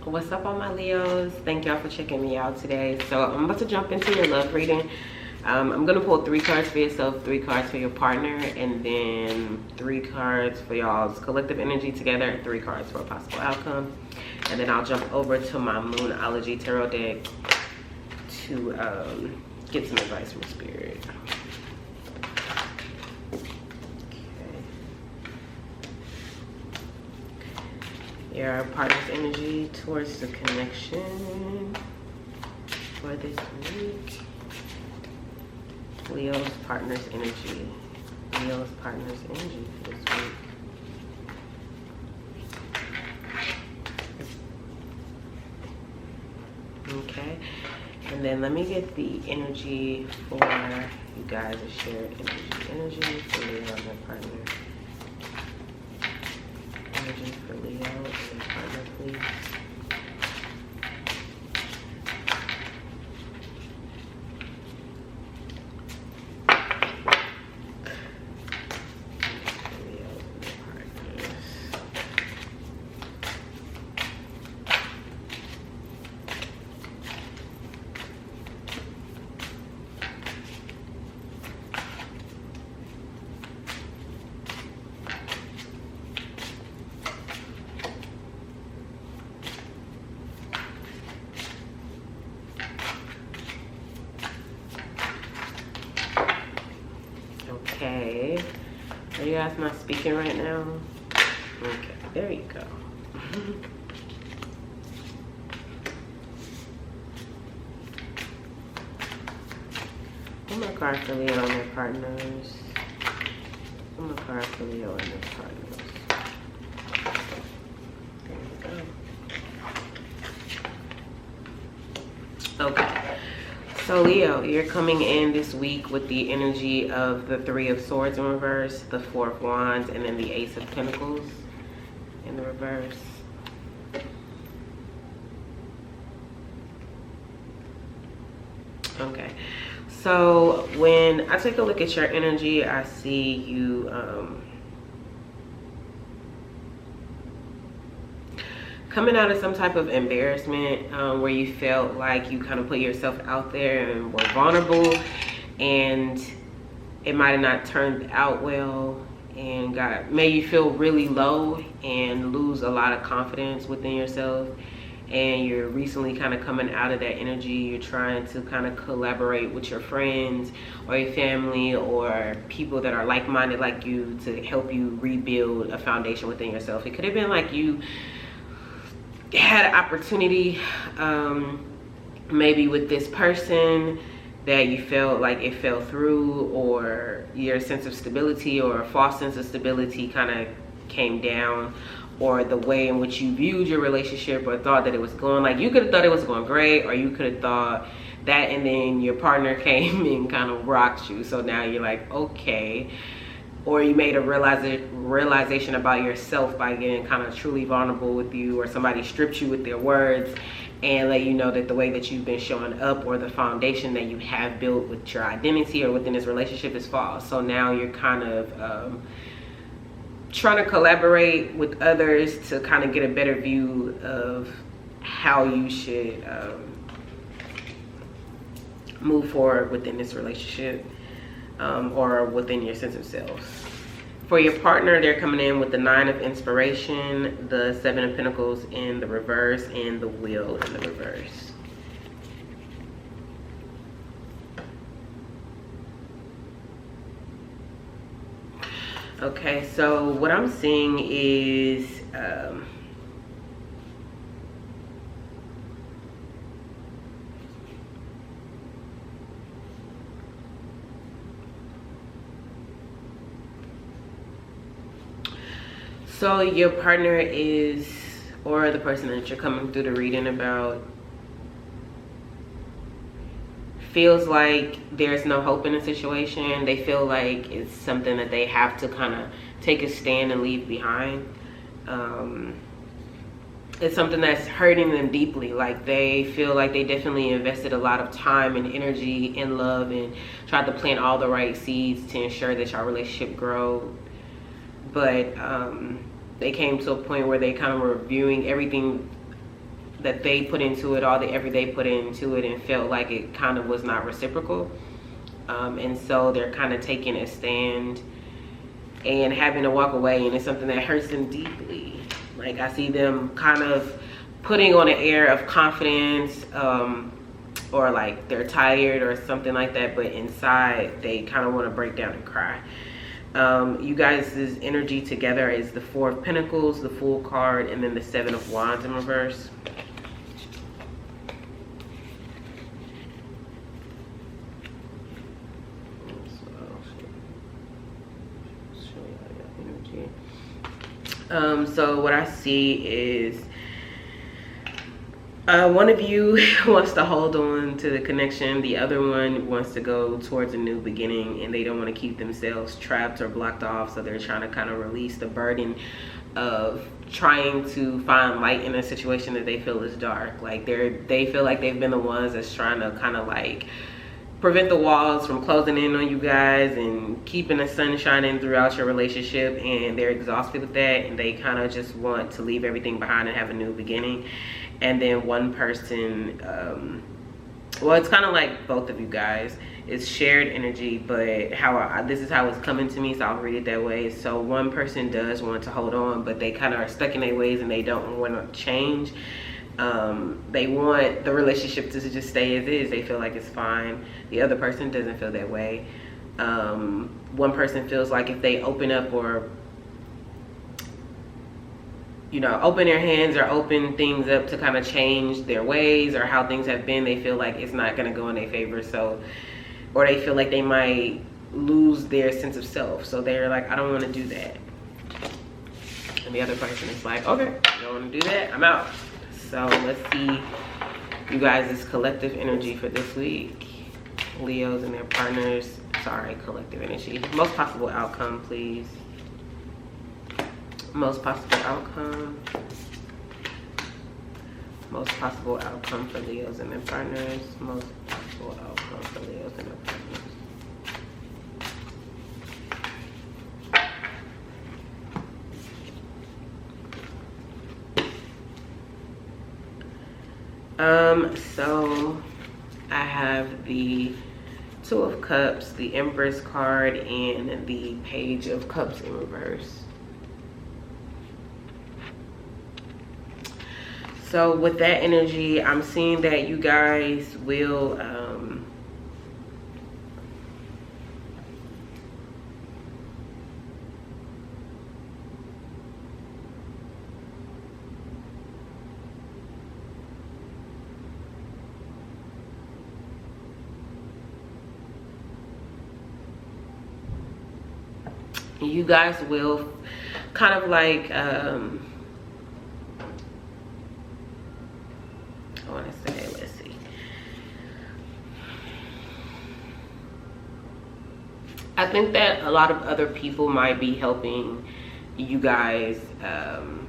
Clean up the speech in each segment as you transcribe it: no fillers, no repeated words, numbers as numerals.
What's up, all my Leos? Thank y'all for checking me out today. So I'm about to jump into your love reading. I'm gonna pull 3 cards for yourself, 3 cards for your partner, and then 3 cards for y'all's collective energy together, and 3 cards for a possible outcome. And then I'll jump over to my Moonology tarot deck to get some advice from Spirit. Your partner's energy towards the connection for this week. Leo's partner's energy. Leo's partner's energy for this week. Okay. And then let me get the energy for you guys, a shared energy. Energy for Leo and their partner. Energy for Leo and their partner, please. Okay, are you guys not speaking right now? Okay, there you go. One more card for Leo and their partners. One more card for Leo and their partners. There we go. Okay. So Leo, you're coming in this week with the energy of the 3 of Swords in reverse, the 4 of Wands, and then the Ace of Pentacles in the reverse. Okay, so when I take a look at your energy, I see you coming out of some type of embarrassment where you felt like you kind of put yourself out there and were vulnerable, and it might have not turned out well and made you feel really low and lose a lot of confidence within yourself. And you're recently kind of coming out of that energy. You're trying to kind of collaborate with your friends or your family or people that are like-minded like you to help you rebuild a foundation within yourself. It could have been like you had an opportunity maybe with this person that you felt like it fell through, or your sense of stability or a false sense of stability kind of came down, or the way in which you viewed your relationship or thought that it was going, like you could have thought it was going great, or you could have thought that, and then your partner came and kind of rocked you, so now you're like, okay. Or you made a realization about yourself by getting kind of truly vulnerable with you, or somebody stripped you with their words and let you know that the way that you've been showing up, or the foundation that you have built with your identity or within this relationship, is false. So now you're kind of trying to collaborate with others to kind of get a better view of how you should move forward within this relationship. Or within your sense of self. For your partner, they're coming in with the 9 of Inspiration, the 7 of Pentacles in the reverse, and the Wheel in the reverse. Okay, so what I'm seeing is so your partner is, or the person that you're coming through the reading about, feels like there's no hope in the situation. They feel like it's something that they have to kind of take a stand and leave behind. It's something that's hurting them deeply. Like they feel like they definitely invested a lot of time and energy and love and tried to plant all the right seeds to ensure that your relationship grow. But they came to a point where they kind of were viewing everything that they put into it, all the effort they put into it, and felt like it kind of was not reciprocal. And so they're kind of taking a stand and having to walk away, and it's something that hurts them deeply. Like, I see them kind of putting on an air of confidence, or like they're tired or something like that, but inside they kind of want to break down and cry. You guys' energy together is the Four of Pentacles, the Fool card, and then the Seven of Wands in reverse. So what I see is one of you wants to hold on to the connection, the other one wants to go towards a new beginning, and they don't want to keep themselves trapped or blocked off, so they're trying to kind of release the burden of trying to find light in a situation that they feel is dark. Like they feel like they've been the ones that's trying to kind of like prevent the walls from closing in on you guys and keeping the sun shining throughout your relationship, and they're exhausted with that, and they kind of just want to leave everything behind and have a new beginning. And then one person, well, it's kind of like both of you guys, it's shared energy, but this is how it's coming to me, so I'll read it that way. So one person does want to hold on, but they kind of are stuck in their ways and they don't want to change. They want the relationship to just stay as is. They feel like it's fine. The other person doesn't feel that way. One person feels like if they open up, or open their hands or open things up to kind of change their ways or how things have been, they feel like it's not going to go in their favor. So, or they feel like they might lose their sense of self. So they're like, I don't want to do that. And the other person is like, okay, you don't want to do that, I'm out. So let's see you guys' collective energy for this week. Leos and their partners. Sorry, collective energy. Most possible outcome, please. Most possible outcome. Most possible outcome for Leos and their partners. Most possible outcome for Leos and their partners. So I have the Two of Cups, the Empress card, and the Page of Cups in reverse. So with that energy, I'm seeing that you guys will kind of like I want to say, let's see, I think that a lot of other people might be helping you guys, kind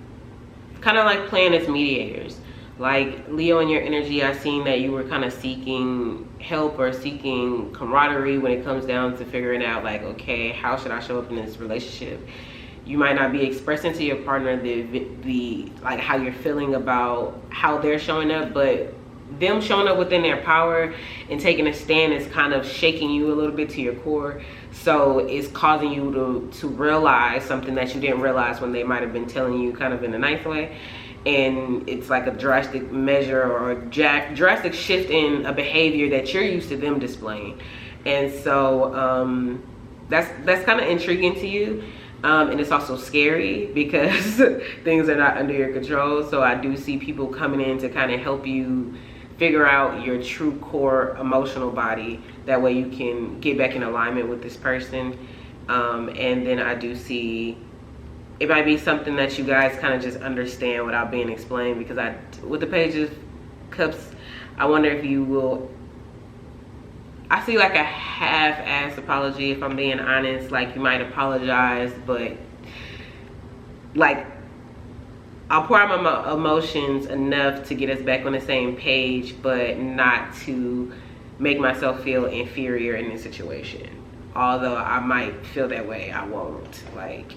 of like playing as mediators. Like Leo, in your energy, I seen that you were kind of seeking help or seeking camaraderie when it comes down to figuring out, like, okay, how should I show up in this relationship? You might not be expressing to your partner the like how you're feeling about how they're showing up, but them showing up within their power and taking a stand is kind of shaking you a little bit to your core. So it's causing you to realize something that you didn't realize when they might have been telling you kind of in a nice way. And it's like a drastic measure or a drastic shift in a behavior that you're used to them displaying. And so that's kind of intriguing to you. And it's also scary because things are not under your control. So I do see people coming in to kind of help you figure out your true core emotional body. That way you can get back in alignment with this person. And then I do see it might be something that you guys kind of just understand without being explained, because with the Page of Cups, I wonder if you will, I see like a half-assed apology, if I'm being honest. Like you might apologize, but like I'll pour out my emotions enough to get us back on the same page, but not to make myself feel inferior in this situation. Although I might feel that way, I won't. Like,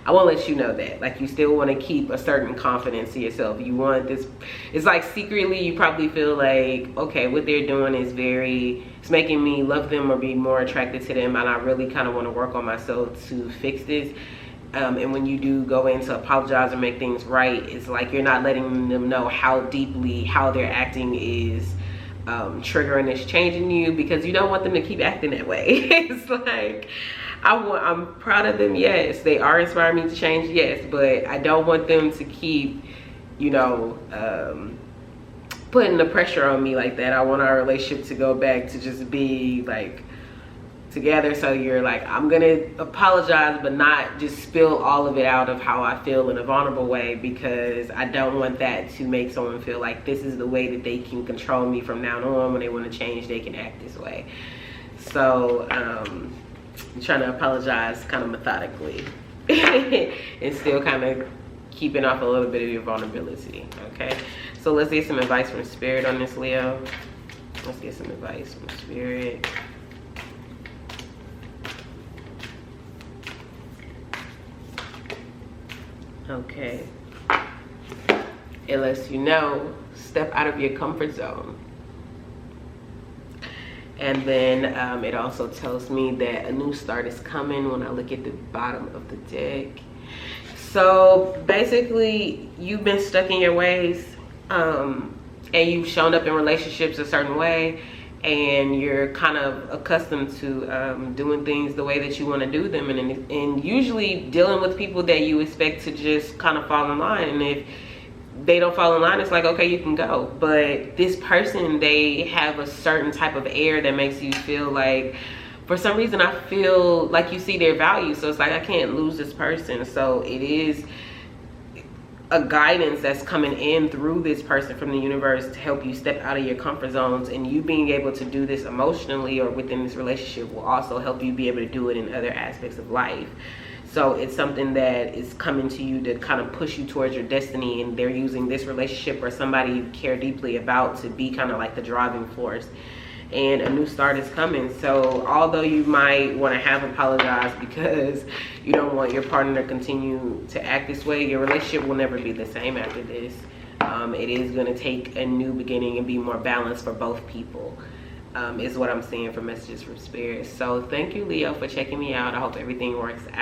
I won't let you know that. Like, you still want to keep a certain confidence to yourself. You want this, it's like secretly you probably feel like, okay, what they're doing is it's making me love them or be more attracted to them, and I really kind of want to work on myself to fix this. And when you do go in to apologize or make things right, it's like you're not letting them know how deeply how they're acting is triggering this change in you, because you don't want them to keep acting that way. It's like, I'm proud of them, yes. They are inspiring me to change, yes. But I don't want them to keep, you know, putting the pressure on me like that. I want our relationship to go back to just be like together. So you're like, I'm gonna apologize, but not just spill all of it out of how I feel in a vulnerable way, because I don't want that to make someone feel like this is the way that they can control me from now on. When they want to change, they can act this way. So I'm trying to apologize kind of methodically and still kind of keeping off a little bit of your vulnerability. Okay, so let's get some advice from Spirit on this, Leo. Let's get some advice from Spirit. Okay, it lets you know, step out of your comfort zone. And then it also tells me that a new start is coming when I look at the bottom of the deck. So basically, you've been stuck in your ways, and you've shown up in relationships a certain way, and you're kind of accustomed to doing things the way that you want to do them, and usually dealing with people that you expect to just kind of fall in line. And if they don't fall in line, it's like, okay, you can go. But this person, they have a certain type of air that makes you feel like, for some reason, I feel like you see their value. So it's like, I can't lose this person. So it is a guidance that's coming in through this person from the universe to help you step out of your comfort zones. And you being able to do this emotionally or within this relationship will also help you be able to do it in other aspects of life. So it's something that is coming to you to kind of push you towards your destiny, and they're using this relationship or somebody you care deeply about to be kind of like the driving force. And a new start is coming. So although you might want to have apologized because you don't want your partner to continue to act this way, your relationship will never be the same after this. It is going to take a new beginning and be more balanced for both people. Is what I'm seeing from messages from Spirit. So thank you, Leo, for checking me out. I hope everything works out.